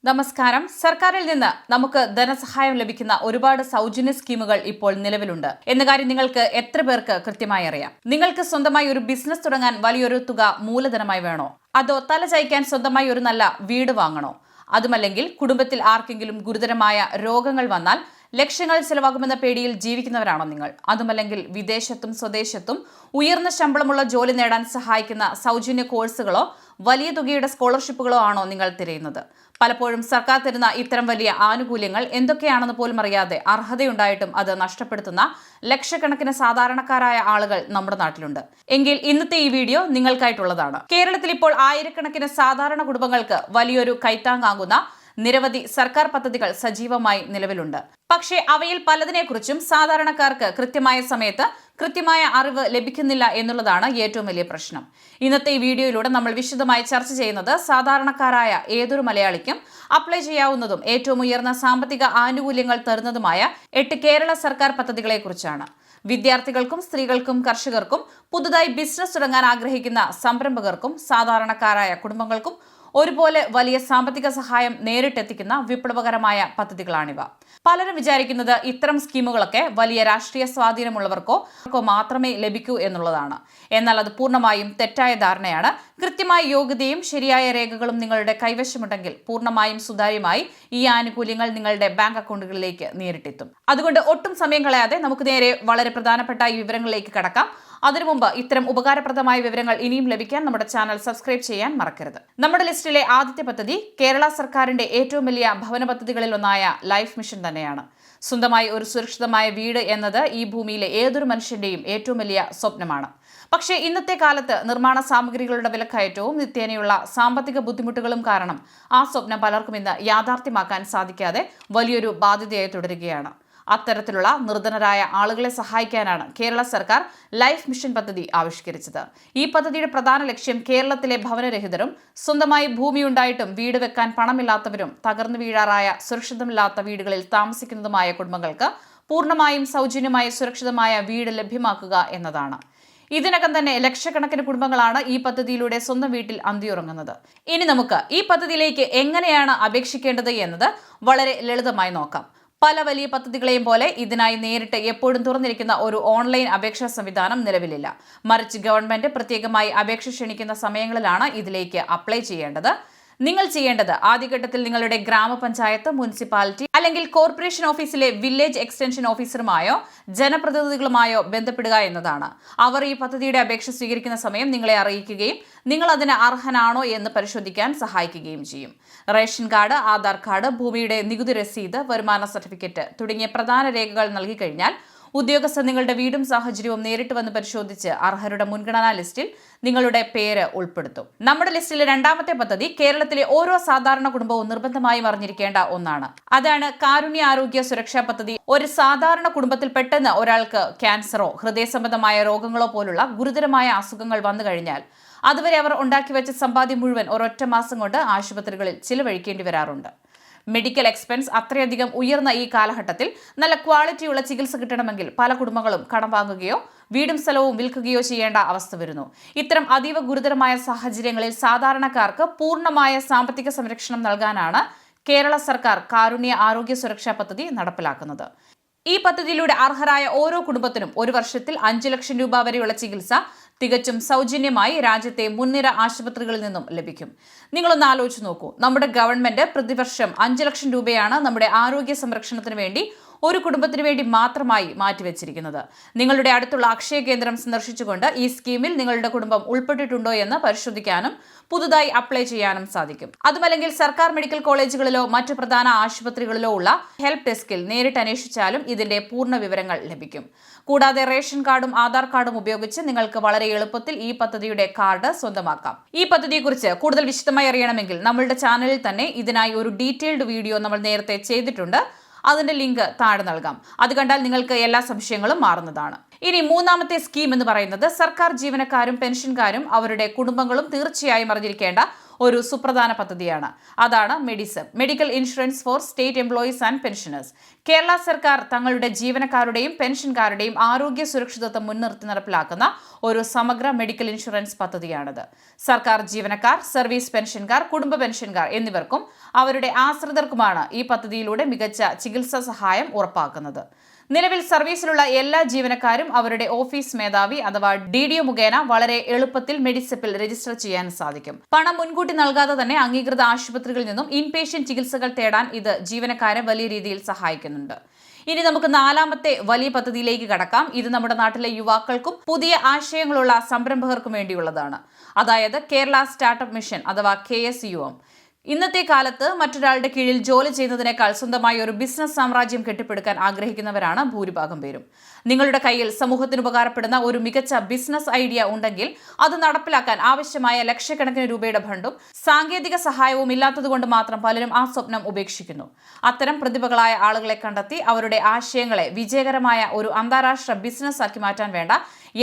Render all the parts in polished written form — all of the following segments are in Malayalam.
നമസ്കാരം. സർക്കാരിൽ നിന്ന് നമുക്ക് ധനസഹായം ലഭിക്കുന്ന ഒരുപാട് സൗജന്യ സ്കീമുകൾ ഇപ്പോൾ നിലവിലുണ്ട് എന്ന കാര്യം നിങ്ങൾക്ക് എത്ര പേർക്ക് കൃത്യമായി അറിയാം? നിങ്ങൾക്ക് സ്വന്തമായി ഒരു ബിസിനസ് തുടങ്ങാൻ വലിയൊരു തുക മൂലധനമായി വേണോ? അതോ തലചായ്ക്കാൻ സ്വന്തമായി ഒരു നല്ല വീട് വാങ്ങണോ? അതുമല്ലെങ്കിൽ കുടുംബത്തിൽ ആർക്കെങ്കിലും ഗുരുതരമായ രോഗങ്ങൾ വന്നാൽ ലക്ഷങ്ങൾ ചെലവാകുമെന്ന പേടിയിൽ ജീവിക്കുന്നവരാണോ നിങ്ങൾ? അതുമല്ലെങ്കിൽ വിദേശത്തും സ്വദേശത്തും ഉയർന്ന ശമ്പളമുള്ള ജോലി നേടാൻ സഹായിക്കുന്ന സൗജന്യ കോഴ്സുകളോ വലിയ തുകയുടെ സ്കോളർഷിപ്പുകളോ ആണോ നിങ്ങൾ തിരയുന്നത്? പലപ്പോഴും സർക്കാർ തരുന്ന ഇത്തരം വലിയ ആനുകൂല്യങ്ങൾ എന്തൊക്കെയാണെന്ന് പോലും അറിയാതെ അർഹതയുണ്ടായിട്ടും അത് നഷ്ടപ്പെടുത്തുന്ന ലക്ഷക്കണക്കിന് സാധാരണക്കാരായ ആളുകൾ നമ്മുടെ നാട്ടിലുണ്ട്. എങ്കിൽ ഇന്നത്തെ ഈ വീഡിയോ നിങ്ങൾക്കായിട്ടുള്ളതാണ്. കേരളത്തിൽ ഇപ്പോൾ ആയിരക്കണക്കിന് സാധാരണ കുടുംബങ്ങൾക്ക് വലിയൊരു കൈത്താങ്ങാകുന്ന നിരവധി സർക്കാർ പദ്ധതികൾ സജീവമായി നിലവിലുണ്ട്. പക്ഷേ അവയിൽ പലതിനെക്കുറിച്ചും സാധാരണക്കാർക്ക് കൃത്യമായ സമയത്ത് കൃത്യമായ അറിവ് ലഭിക്കുന്നില്ല എന്നുള്ളതാണ് ഏറ്റവും വലിയ പ്രശ്നം. ഇന്നത്തെ ഈ വീഡിയോയിലൂടെ നമ്മൾ വിശദമായി ചർച്ച ചെയ്യുന്നത് സാധാരണക്കാരായ ഏതൊരു മലയാളിക്കും അപ്ലൈ ചെയ്യാവുന്നതും ഏറ്റവും ഉയർന്ന സാമ്പത്തിക ആനുകൂല്യങ്ങൾ തരുന്നതുമായ 8 കേരള സർക്കാർ പദ്ധതികളെ കുറിച്ചാണ്. വിദ്യാർത്ഥികൾക്കും സ്ത്രീകൾക്കും കർഷകർക്കും പുതുതായി ബിസിനസ് തുടങ്ങാൻ ആഗ്രഹിക്കുന്ന സംരംഭകർക്കും സാധാരണക്കാരായ കുടുംബങ്ങൾക്കും ഒരുപോലെ വലിയ സാമ്പത്തിക സഹായം നേരിട്ടെത്തിക്കുന്ന വിപ്ലവകരമായ പദ്ധതികളാണിവ. പലരും വിചാരിക്കുന്നത് ഇത്തരം സ്കീമുകളൊക്കെ വലിയ രാഷ്ട്രീയ സ്വാധീനമുള്ളവർക്കോ മാത്രമേ ലഭിക്കൂ എന്നുള്ളതാണ്. എന്നാൽ അത് പൂർണ്ണമായും തെറ്റായ ധാരണയാണ്. കൃത്യമായ യോഗ്യതയും ശരിയായ രേഖകളും നിങ്ങളുടെ കൈവശമുണ്ടെങ്കിൽ പൂർണ്ണമായും സുതാര്യമായി ഈ ആനുകൂല്യങ്ങൾ നിങ്ങളുടെ ബാങ്ക് അക്കൗണ്ടുകളിലേക്ക് നേരിട്ടെത്തും. അതുകൊണ്ട് ഒട്ടും സമയം കളയാതെ നമുക്ക് നേരെ വളരെ പ്രധാനപ്പെട്ട ഈ വിവരങ്ങളിലേക്ക് കടക്കാം. അതിനു മുമ്പ് ഇത്തരം ഉപകാരപ്രദമായ വിവരങ്ങൾ ഇനിയും ലഭിക്കാൻ നമ്മുടെ ചാനൽ സബ്സ്ക്രൈബ് ചെയ്യാൻ മറക്കരുത്. നമ്മുടെ ലിസ്റ്റിലെ ആദ്യത്തെ പദ്ധതി കേരള സർക്കാരിന്റെ ഏറ്റവും വലിയ ഭവന പദ്ധതികളിൽ ഒന്നായ ലൈഫ് മിഷൻ തന്നെയാണ്. സ്വന്തമായി ഒരു സുരക്ഷിതമായ വീട് എന്നത് ഈ ഭൂമിയിലെ ഏതൊരു മനുഷ്യന്റെയും ഏറ്റവും വലിയ സ്വപ്നമാണ്. പക്ഷേ ഇന്നത്തെ കാലത്ത് നിർമ്മാണ സാമഗ്രികളുടെ വിലക്കയറ്റവും നിത്യേനയുള്ള സാമ്പത്തിക ബുദ്ധിമുട്ടുകളും കാരണം ആ സ്വപ്നം പലർക്കും ഇന്ന് യാഥാർത്ഥ്യമാക്കാൻ സാധിക്കാതെ വലിയൊരു ബാധ്യതയായി തുടരുകയാണ്. അത്തരത്തിലുള്ള നിർധനരായ ആളുകളെ സഹായിക്കാനാണ് കേരള സർക്കാർ ലൈഫ് മിഷൻ പദ്ധതി ആവിഷ്കരിച്ചത്. ഈ പദ്ധതിയുടെ പ്രധാന ലക്ഷ്യം കേരളത്തിലെ ഭവനരഹിതരും സ്വന്തമായി ഭൂമിയുണ്ടായിട്ടും വീട് വെക്കാൻ പണമില്ലാത്തവരും തകർന്നു വീഴാറായ സുരക്ഷിതമില്ലാത്ത വീടുകളിൽ താമസിക്കുന്നതുമായ കുടുംബങ്ങൾക്ക് പൂർണ്ണമായും സൗജന്യമായ സുരക്ഷിതമായ വീട് ലഭ്യമാക്കുക എന്നതാണ്. ഇതിനകം തന്നെ ലക്ഷക്കണക്കിന് കുടുംബങ്ങളാണ് ഈ പദ്ധതിയിലൂടെ സ്വന്തം വീട്ടിൽ അന്തിയുറങ്ങുന്നത്. ഇനി നമുക്ക് ഈ പദ്ധതിയിലേക്ക് എങ്ങനെയാണ് അപേക്ഷിക്കേണ്ടത് എന്നത് വളരെ ലളിതമായി നോക്കാം. പല വലിയ പദ്ധതികളെയും പോലെ ഇതിനായി നേരിട്ട് എപ്പോഴും തുറന്നിരിക്കുന്ന ഒരു ഓൺലൈൻ അപേക്ഷാ സംവിധാനം നിലവിലില്ല. മറിച്ച് ഗവൺമെന്റ് പ്രത്യേകമായി അപേക്ഷ ക്ഷണിക്കുന്ന സമയങ്ങളിലാണ് ഇതിലേക്ക് അപ്ലൈ ചെയ്യേണ്ടത്. നിങ്ങൾ ചെയ്യേണ്ടത് ആദ്യഘട്ടത്തിൽ നിങ്ങളുടെ ഗ്രാമപഞ്ചായത്ത്, മുനിസിപ്പാലിറ്റി അല്ലെങ്കിൽ കോർപ്പറേഷൻ ഓഫീസിലെ വില്ലേജ് എക്സ്റ്റൻഷൻ ഓഫീസറുമായോ ജനപ്രതിനിധികളുമായോ ബന്ധപ്പെടുക എന്നതാണ്. അവർ ഈ പദ്ധതിയുടെ അപേക്ഷ സ്വീകരിക്കുന്ന സമയം നിങ്ങളെ അറിയിക്കുകയും നിങ്ങൾ അതിന് അർഹനാണോ എന്ന് പരിശോധിക്കാൻ സഹായിക്കുകയും ചെയ്യും. റേഷൻ കാർഡ്, ആധാർ കാർഡ്, ഭൂമിയുടെ നികുതി രസീത്, വരുമാന സർട്ടിഫിക്കറ്റ് തുടങ്ങിയ പ്രധാന രേഖകൾ നൽകി കഴിഞ്ഞാൽ ഉദ്യോഗസ്ഥർ നിങ്ങളുടെ വീടും സാഹചര്യവും നേരിട്ട് വന്ന് പരിശോധിച്ച് അർഹരുടെ മുൻഗണനാ ലിസ്റ്റിൽ നിങ്ങളുടെ പേര് ഉൾപ്പെടുത്തും. നമ്മുടെ ലിസ്റ്റിലെ രണ്ടാമത്തെ പദ്ധതി കേരളത്തിലെ ഓരോ സാധാരണ കുടുംബവും നിർബന്ധമായും അറിഞ്ഞിരിക്കേണ്ട ഒന്നാണ്. അതാണ് കാരുണ്യ ആരോഗ്യ സുരക്ഷാ പദ്ധതി. ഒരു സാധാരണ കുടുംബത്തിൽ പെട്ടെന്ന് ഒരാൾക്ക് ക്യാൻസറോ ഹൃദയ സംബന്ധമായ രോഗങ്ങളോ പോലുള്ള ഗുരുതരമായ അസുഖങ്ങൾ വന്നു കഴിഞ്ഞാൽ അതുവരെ അവർ ഉണ്ടാക്കിവെച്ച സമ്പാദ്യം മുഴുവൻ ഒരൊറ്റ മാസം കൊണ്ട് ആശുപത്രികളിൽ ചിലവഴിക്കേണ്ടി വരാറുണ്ട്. മെഡിക്കൽ എക്സ്പെൻസ് അത്രയധികം ഉയർന്ന ഈ കാലഘട്ടത്തിൽ നല്ല ക്വാളിറ്റിയുള്ള ചികിത്സ കിട്ടണമെങ്കിൽ പല കുടുംബങ്ങളും കടം വാങ്ങുകയോ വീടും സ്ഥലവും വിൽക്കുകയോ ചെയ്യേണ്ട അവസ്ഥ വരുന്നു. ഇത്തരം അതീവ ഗുരുതരമായ സാഹചര്യങ്ങളിൽ സാധാരണക്കാർക്ക് പൂർണ്ണമായ സാമ്പത്തിക സംരക്ഷണം നൽകാനാണ് കേരള സർക്കാർ കാരുണ്യ ആരോഗ്യ സുരക്ഷാ പദ്ധതി നടപ്പിലാക്കുന്നത്. ഈ പദ്ധതിയിലൂടെ അർഹരായ ഓരോ കുടുംബത്തിനും ഒരു വർഷത്തിൽ 5 ലക്ഷം രൂപ വരെയുള്ള ചികിത്സ തികച്ചും സൗജന്യമായി രാജ്യത്തെ മുൻനിര ആശുപത്രികളിൽ നിന്നും ലഭിക്കും. നിങ്ങളൊന്ന് ആലോചിച്ച് നോക്കൂ. നമ്മുടെ ഗവൺമെന്റ് പ്രതിവർഷം 5 ലക്ഷം രൂപയാണ് നമ്മുടെ ആരോഗ്യ സംരക്ഷണത്തിന് വേണ്ടി ഒരു കുടുംബത്തിന് വേണ്ടി മാത്രമായി മാറ്റിവെച്ചിരിക്കുന്നത്. നിങ്ങളുടെ അടുത്തുള്ള അക്ഷയ കേന്ദ്രം സന്ദർശിച്ചുകൊണ്ട് ഈ സ്കീമിൽ നിങ്ങളുടെ കുടുംബം ഉൾപ്പെട്ടിട്ടുണ്ടോ എന്ന് പരിശോധിക്കാനും പുതുതായി അപ്ലൈ ചെയ്യാനും സാധിക്കും. അതുമല്ലെങ്കിൽ സർക്കാർ മെഡിക്കൽ കോളേജുകളിലോ മറ്റു പ്രധാന ആശുപത്രികളിലോ ഉള്ള ഹെൽപ്പ് ഡെസ്കിൽ നേരിട്ട് അന്വേഷിച്ചാലും ഇതിന്റെ പൂർണ്ണ വിവരങ്ങൾ ലഭിക്കും. കൂടാതെ റേഷൻ കാർഡും ആധാർ കാർഡും ഉപയോഗിച്ച് നിങ്ങൾക്ക് വളരെ എളുപ്പത്തിൽ ഈ പദ്ധതിയുടെ കാർഡ് സ്വന്തമാക്കാം. ഈ പദ്ധതിയെക്കുറിച്ച് കൂടുതൽ വിശദമായി അറിയണമെങ്കിൽ നമ്മളുടെ ചാനലിൽ തന്നെ ഇതിനായി ഒരു ഡീറ്റെയിൽഡ് വീഡിയോ നമ്മൾ നേരത്തെ ചെയ്തിട്ടുണ്ട്. അതിന്റെ ലിങ്ക് താഴെ നൽകാം. അത് കണ്ടാൽ നിങ്ങൾക്ക് എല്ലാ സംശയങ്ങളും മാറുന്നതാണ്. ഇനി മൂന്നാമത്തെ സ്കീം എന്ന് പറയുന്നത് സർക്കാർ ജീവനക്കാരും പെൻഷൻകാരും അവരുടെ കുടുംബങ്ങളും തീർച്ചയായും അറിഞ്ഞിരിക്കേണ്ട ഒരു സുപ്രധാന പദ്ധതിയാണ്. അതാണ് MEDISEP, medical insurance four state employees and pensioners. Kerala സർക്കാർ തങ്ങളുടെ ജീവനക്കാരുടെയും പെൻഷൻകാരുടെയും ആരോഗ്യ സുരക്ഷിതത്വം മുൻനിർത്തി നടപ്പിലാക്കുന്ന ഒരു സമഗ്ര മെഡിക്കൽ ഇൻഷുറൻസ് പദ്ധതിയാണിത്. സർക്കാർ ജീവനക്കാർ, സർവീസ് പെൻഷൻകാർ, കുടുംബ പെൻഷൻകാർ എന്നിവർക്കും അവരുടെ ആശ്രിതർക്കുമാണ് ഈ പദ്ധതിയിലൂടെ മികച്ച ചികിത്സാ സഹായം ഉറപ്പാക്കുന്നത്. നിലവിൽ സർവീസിലുള്ള എല്ലാ ജീവനക്കാരും അവരുടെ ഓഫീസ് മേധാവി അഥവാ DDO മുഖേന വളരെ എളുപ്പത്തിൽ മെഡിസെപ്പിൽ രജിസ്റ്റർ ചെയ്യാൻ സാധിക്കും. പണം മുൻകൂട്ടി നൽകാതെ തന്നെ അംഗീകൃത ആശുപത്രികളിൽ നിന്നും ഇൻപേഷ്യന്റ് ചികിത്സകൾ തേടാൻ ഇത് ജീവനക്കാരെ വലിയ രീതിയിൽ സഹായിക്കുന്നുണ്ട്. ഇനി നമുക്ക് നാലാമത്തെ വലിയ പദ്ധതിയിലേക്ക് കടക്കാം. ഇത് നമ്മുടെ നാട്ടിലെ യുവാക്കൾക്കും പുതിയ ആശയങ്ങളുള്ള സംരംഭകർക്കും വേണ്ടിയുള്ളതാണ്. അതായത് കേരള സ്റ്റാർട്ടപ്പ് മിഷൻ അഥവാ KSUM. ഇന്നത്തെ കാലത്ത് മറ്റൊരാളുടെ കീഴിൽ ജോലി ചെയ്യുന്നതിനേക്കാൾ സ്വന്തമായി ഒരു ബിസിനസ് സാമ്രാജ്യം കെട്ടിപ്പടുക്കാൻ ആഗ്രഹിക്കുന്നവരാണ് ഭൂരിഭാഗം പേരും. നിങ്ങളുടെ കയ്യിൽ സമൂഹത്തിന് ഉപകാരപ്പെടുന്ന ഒരു മികച്ച ബിസിനസ് ഐഡിയ ഉണ്ടെങ്കിൽ അത് നടപ്പിലാക്കാൻ ആവശ്യമായ ലക്ഷക്കണക്കിന് രൂപയുടെ ഫണ്ടും സാങ്കേതിക സഹായവും ഇല്ലാത്തതുകൊണ്ട് മാത്രം പലരും ആ സ്വപ്നം ഉപേക്ഷിക്കുന്നു. അത്തരം പ്രതിഭകളായ ആളുകളെ കണ്ടെത്തി അവരുടെ ആശയങ്ങളെ വിജയകരമായ ഒരു അന്താരാഷ്ട്ര ബിസിനസ് ആക്കി മാറ്റാൻ വേണ്ട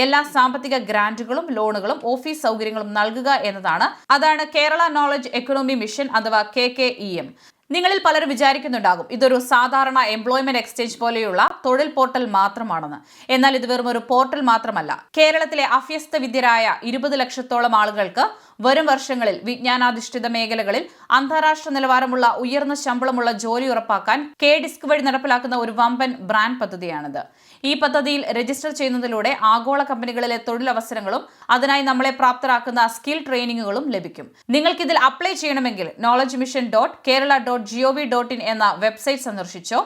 എല്ലാ സാമ്പത്തിക ഗ്രാന്റുകളും ലോണുകളും ഓഫീസ് സൗകര്യങ്ങളും നൽകുക എന്നതാണ്. അതാണ് കേരള നോളജ് എക്കണോമി മിഷൻ അഥവാ KKEM. നിങ്ങളിൽ പലരും വിചാരിക്കുന്നുണ്ടാകും ഇതൊരു സാധാരണ എംപ്ലോയ്മെന്റ് എക്സ്ചേഞ്ച് പോലെയുള്ള തൊഴിൽ പോർട്ടൽ മാത്രമാണെന്ന്. എന്നാൽ ഇത് വെറും ഒരു പോർട്ടൽ മാത്രമല്ല. കേരളത്തിലെ അഭ്യസ്ത വിദ്യരായ 20 ലക്ഷത്തോളം ആളുകൾക്ക് വരും വർഷങ്ങളിൽ വിജ്ഞാനാധിഷ്ഠിത മേഖലകളിൽ അന്താരാഷ്ട്ര നിലവാരമുള്ള ഉയർന്ന ശമ്പളമുള്ള ജോലി ഉറപ്പാക്കാൻ KDisc വഴി നടപ്പിലാക്കുന്ന ഒരു വമ്പൻ ബ്രാൻഡ് പദ്ധതിയാണിത്. ഈ പദ്ധതിയിൽ രജിസ്റ്റർ ചെയ്യുന്നതിലൂടെ ആഗോള കമ്പനികളിലെ തൊഴിലവസരങ്ങളും അതിനായി നമ്മളെ പ്രാപ്തരാക്കുന്ന സ്കിൽ ട്രെയിനിങ്ങുകളും ലഭിക്കും. നിങ്ങൾക്കിതിൽ അപ്ലൈ ചെയ്യണമെങ്കിൽ knowledgemission.kerala.gov.in എന്ന വെബ്സൈറ്റ് സന്ദർശിച്ചോ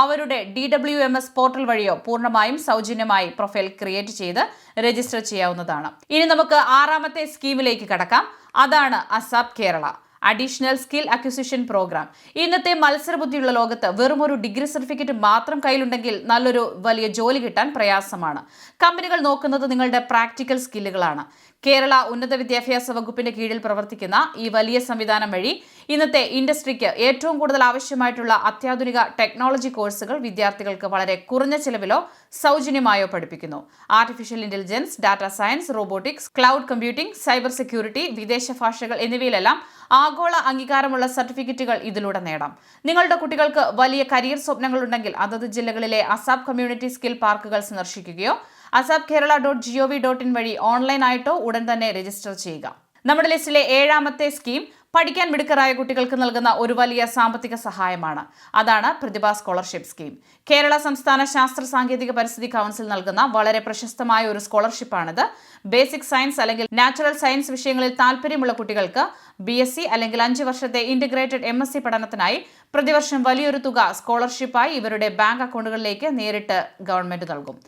അവരുടെ DWMS പോർട്ടൽ വഴിയോ പൂർണ്ണമായും സൗജന്യമായി പ്രൊഫൈൽ ക്രിയേറ്റ് ചെയ്ത് രജിസ്റ്റർ ചെയ്യാവുന്നതാണ്. ഇനി നമുക്ക് ആറാമത്തെ സ്കീമിലേക്ക് കടക്കാം. അതാണ് ASAP Kerala, additional skill acquisition programme. ഇന്നത്തെ മത്സരബുദ്ധിയുള്ള ലോകത്ത് വെറും ഒരു ഡിഗ്രി സർട്ടിഫിക്കറ്റ് മാത്രം കയ്യിലുണ്ടെങ്കിൽ നല്ലൊരു വലിയ ജോലി കിട്ടാൻ പ്രയാസമാണ്. കമ്പനികൾ നോക്കുന്നത് നിങ്ങളുടെ പ്രാക്ടിക്കൽ സ്കില്ലുകളാണ്. കേരള ഉന്നത വിദ്യാഭ്യാസ വകുപ്പിന്റെ കീഴിൽ പ്രവർത്തിക്കുന്ന ഈ വലിയ സംവിധാനം വഴി ഇന്നത്തെ ഇൻഡസ്ട്രിക്ക് ഏറ്റവും കൂടുതൽ ആവശ്യമായിട്ടുള്ള അത്യാധുനിക ടെക്നോളജി കോഴ്സുകൾ വിദ്യാർത്ഥികൾക്ക് വളരെ കുറഞ്ഞ ചിലവിലോ സൗജന്യമായോ പഠിപ്പിക്കുന്നു. Artificial intelligence, data science, robotics, cloud computing, cyber security, വിദേശ ഭാഷകൾ എന്നിവയിലെല്ലാം ആഗോള അംഗീകാരമുള്ള സർട്ടിഫിക്കറ്റുകൾ ഇതിലൂടെ നേടാം. നിങ്ങളുടെ കുട്ടികൾക്ക് വലിയ കരിയർ സ്വപ്നങ്ങളുണ്ടെങ്കിൽ അതത് ജില്ലകളിലെ ASAP കമ്മ്യൂണിറ്റി സ്കിൽ പാർക്കുകൾ സന്ദർശിക്കുകയോ asapkerala.gov.in വഴി ഓൺലൈനായിട്ടോ ഉടൻ തന്നെ രജിസ്റ്റർ ചെയ്യുക. നമ്മുടെ ലിസ്റ്റിലെ ഏഴാമത്തെ സ്കീം പഠിക്കാൻ മിടുക്കരായ കുട്ടികൾക്ക് നൽകുന്ന ഒരു വലിയ സാമ്പത്തിക സഹായമാണ്. അതാണ് പ്രതിഭ സ്കോളർഷിപ്പ് സ്കീം. കേരള സംസ്ഥാന ശാസ്ത്ര സാങ്കേതിക പരിസ്ഥിതി കൗൺസിൽ നൽകുന്ന വളരെ പ്രശസ്തമായ ഒരു സ്കോളർഷിപ്പാണിത്. ബേസിക് സയൻസ് അല്ലെങ്കിൽ നാച്ചുറൽ സയൻസ് വിഷയങ്ങളിൽ താല്പര്യമുള്ള കുട്ടികൾക്ക് BSc അല്ലെങ്കിൽ 5 വർഷത്തെ ഇന്റഗ്രേറ്റഡ് MSc പഠനത്തിനായി പ്രതിവർഷം വലിയൊരു തുക സ്കോളർഷിപ്പായി ഇവരുടെ ബാങ്ക് അക്കൗണ്ടുകളിലേക്ക് നേരിട്ട് ഗവൺമെന്റ് നൽകും.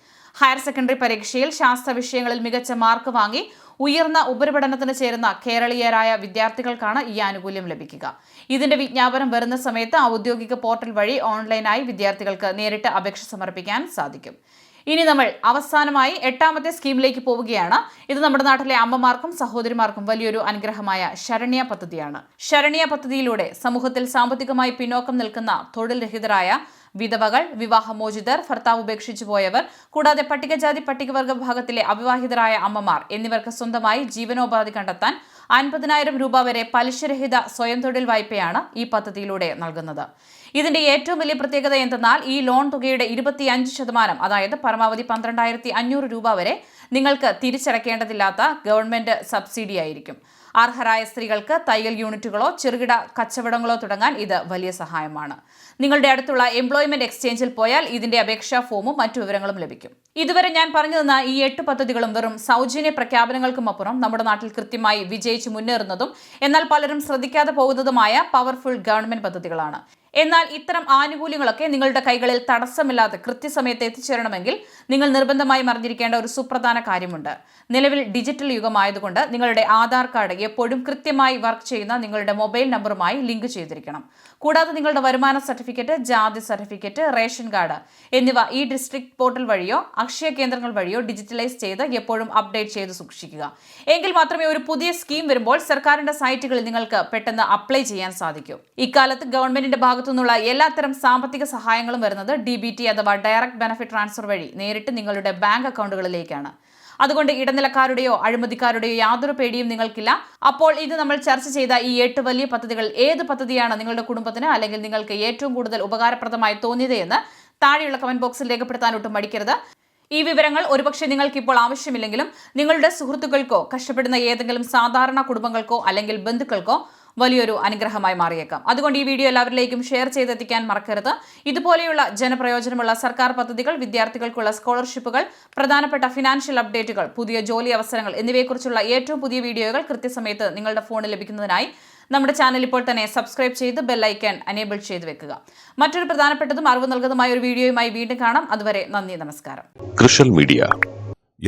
ഹയർ സെക്കൻഡറി പരീക്ഷയിൽ ശാസ്ത്ര വിഷയങ്ങളിൽ മികച്ച മാർക്ക് വാങ്ങി ഉയർന്ന ഉപരിപഠനത്തിന് ചേരുന്ന കേരളീയരായ വിദ്യാർത്ഥികൾക്കാണ് ഈ ആനുകൂല്യം ലഭിക്കുക. ഇതിന്റെ വിജ്ഞാപനം വരുന്ന സമയത്ത് ഔദ്യോഗിക പോർട്ടൽ വഴി ഓൺലൈനായി വിദ്യാർത്ഥികൾക്ക് നേരിട്ട് അപേക്ഷ സമർപ്പിക്കാൻ സാധിക്കും. ഇനി നമ്മൾ അവസാനമായി എട്ടാമത്തെ സ്കീമിലേക്ക് പോവുകയാണ്. ഇത് നമ്മുടെ നാട്ടിലെ അമ്മമാർക്കും സഹോദരിമാർക്കും വലിയൊരു അനുഗ്രഹമായ ശരണ്യ പദ്ധതിയാണ്. ശരണ്യ പദ്ധതിയിലൂടെ സമൂഹത്തിൽ സാമ്പത്തികമായി പിന്നോക്കം നിൽക്കുന്ന തൊഴിൽ രഹിതരായ വിധവകൾ, വിവാഹമോചിതർ, ഭർത്താവ് ഉപേക്ഷിച്ചു പോയവർ, കൂടാതെ പട്ടികജാതി പട്ടികവർഗ വിഭാഗത്തിലെ അവിവാഹിതരായ അമ്മമാർ എന്നിവർക്ക് സ്വന്തമായി ജീവനോപാധി കണ്ടെത്താൻ 50,000 രൂപ വരെ പലിശരഹിത സ്വയം തൊഴിൽ വായ്പയാണ് ഈ പദ്ധതിയിലൂടെ നൽകുന്നത്. ഇതിന്റെ ഏറ്റവും വലിയ പ്രത്യേകത എന്തെന്നാൽ ഈ ലോൺ തുകയുടെ 25%, അതായത് പരമാവധി 12,500 രൂപ വരെ നിങ്ങൾക്ക് തിരിച്ചടയ്ക്കേണ്ടതില്ലാത്ത ഗവൺമെന്റ് സബ്സിഡി ആയിരിക്കും. അർഹരായ സ്ത്രീകൾക്ക് തയ്യൽ യൂണിറ്റുകളോ ചെറുകിട കച്ചവടങ്ങളോ തുടങ്ങാൻ ഇത് വലിയ സഹായമാണ്. നിങ്ങളുടെ അടുത്തുള്ള എംപ്ലോയ്മെന്റ് എക്സ്ചേഞ്ചിൽ പോയാൽ ഇതിന്റെ അപേക്ഷാ ഫോമും മറ്റു വിവരങ്ങളും ലഭിക്കും. ഇതുവരെ ഞാൻ പറഞ്ഞു തന്ന ഈ 8 പദ്ധതികളും വെറും സൗജന്യ പ്രഖ്യാപനങ്ങൾക്കുമപ്പുറം നമ്മുടെ നാട്ടിൽ കൃത്യമായി വിജയിച്ച് മുന്നേറുന്നതും എന്നാൽ പലരും ശ്രദ്ധിക്കാതെ പോകുന്നതുമായ പവർഫുൾ ഗവൺമെന്റ് പദ്ധതികളാണ്. എന്നാൽ ഇത്തരം ആനുകൂല്യങ്ങളൊക്കെ നിങ്ങളുടെ കൈകളിൽ തടസ്സമില്ലാതെ കൃത്യസമയത്ത് എത്തിച്ചേരണമെങ്കിൽ നിങ്ങൾ നിർബന്ധമായും അറിഞ്ഞിരിക്കേണ്ട ഒരു സുപ്രധാന കാര്യമുണ്ട്. നിലവിൽ ഡിജിറ്റൽ യുഗമായതുകൊണ്ട് നിങ്ങളുടെ ആധാർ കാർഡ് എപ്പോഴും കൃത്യമായി വർക്ക് ചെയ്യുന്ന നിങ്ങളുടെ മൊബൈൽ നമ്പറുമായി ലിങ്ക് ചെയ്തിരിക്കണം. കൂടാതെ നിങ്ങളുടെ വരുമാന സർട്ടിഫിക്കറ്റ്, ജാതി സർട്ടിഫിക്കറ്റ്, റേഷൻ കാർഡ് എന്നിവ ഈ ഡിസ്ട്രിക്ട് പോർട്ടൽ വഴിയോ അക്ഷയ കേന്ദ്രങ്ങൾ വഴിയോ ഡിജിറ്റലൈസ് ചെയ്ത് എപ്പോഴും അപ്ഡേറ്റ് ചെയ്ത് സൂക്ഷിക്കുക. എങ്കിൽ മാത്രമേ ഒരു പുതിയ സ്കീം വരുമ്പോൾ സർക്കാരിന്റെ സൈറ്റുകളിൽ നിങ്ങൾക്ക് പെട്ടെന്ന് അപ്ലൈ ചെയ്യാൻ സാധിക്കൂ. ഇക്കാലത്ത് ഗവൺമെന്റിന്റെ ഭാഗത്തുനിന്നുള്ള എല്ലാത്തരം സാമ്പത്തിക സഹായങ്ങളും വരുന്നത് DBT അഥവാ ഡയറക്ട് ബെനിഫിറ്റ് ട്രാൻസ്ഫർ വഴി നേരിട്ട് നിങ്ങളുടെ ബാങ്ക് അക്കൗണ്ടുകളിലേക്കാണ്. അതുകൊണ്ട് ഇടനിലക്കാരുടെയോ അഴിമതിക്കാരുടെയോ യാതൊരു പേടിയും നിങ്ങൾക്കില്ല. അപ്പോൾ ഇത് നമ്മൾ ചർച്ച ചെയ്ത ഈ 8 വലിയ പദ്ധതികൾ ഏത് പദ്ധതിയാണ് നിങ്ങളുടെ കുടുംബത്തിന് അല്ലെങ്കിൽ നിങ്ങൾക്ക് ഏറ്റവും കൂടുതൽ ഉപകാരപ്രദമായി തോന്നിയത് എന്ന് താഴെയുള്ള കമന്റ് ബോക്സിൽ രേഖപ്പെടുത്താൻ ഒട്ടും മടിക്കരുത്. ഈ വിവരങ്ങൾ ഒരുപക്ഷെ നിങ്ങൾക്ക് ഇപ്പോൾ ആവശ്യമില്ലെങ്കിലും നിങ്ങളുടെ സുഹൃത്തുക്കൾക്കോ കഷ്ടപ്പെടുന്ന ഏതെങ്കിലും സാധാരണ കുടുംബങ്ങൾക്കോ അല്ലെങ്കിൽ ബന്ധുക്കൾക്കോ വലിയൊരു അനുഗ്രഹമായി മാറിയേക്കാം. അതുകൊണ്ട് ഈ വീഡിയോ എല്ലാവരിലേക്കും ഷെയർ ചെയ്തെത്തിക്കാൻ മറക്കരുത്. ഇതുപോലെയുള്ള ജനപ്രയോജനമുള്ള സർക്കാർ പദ്ധതികൾ, വിദ്യാർത്ഥികൾക്കുള്ള സ്കോളർഷിപ്പുകൾ, പ്രധാനപ്പെട്ട ഫിനാൻഷ്യൽ അപ്ഡേറ്റുകൾ, പുതിയ ജോലി അവസരങ്ങൾ എന്നിവയെക്കുറിച്ചുള്ള ഏറ്റവും പുതിയ വീഡിയോകൾ കൃത്യസമയത്ത് നിങ്ങളുടെ ഫോണിൽ ലഭിക്കുന്നതിനായി നമ്മുടെ ചാനൽ ഇപ്പോൾ തന്നെ സബ്സ്ക്രൈബ് ചെയ്ത് ബെൽ ഐക്കൺ എനേബിൾ ചെയ്ത് വെക്കുക. മറ്റൊരു പ്രധാനപ്പെട്ടതും അറിവ് നൽകുന്നതുമായ ഒരു വീഡിയോയുമായി വീണ്ടും കാണാം. അതുവരെ നന്ദി, നമസ്കാരം. കൃഷൽ മീഡിയ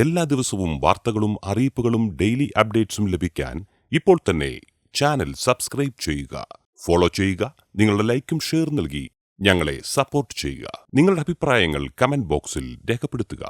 എല്ലാ ദിവസവും വാർത്തകളും അറിയിപ്പുകളും ഡെയിലി അപ്ഡേറ്റ്സും ലഭിക്കാൻ ഇപ്പോൾ തന്നെ ചാനൽ സബ്സ്ക്രൈബ് ചെയ്യുക, ഫോളോ ചെയ്യുക. നിങ്ങളുടെ ലൈക്കും ഷെയർ നൽകി ഞങ്ങളെ സപ്പോർട്ട് ചെയ്യുക. നിങ്ങളുടെ അഭിപ്രായങ്ങൾ കമന്റ് ബോക്സിൽ രേഖപ്പെടുത്തുക.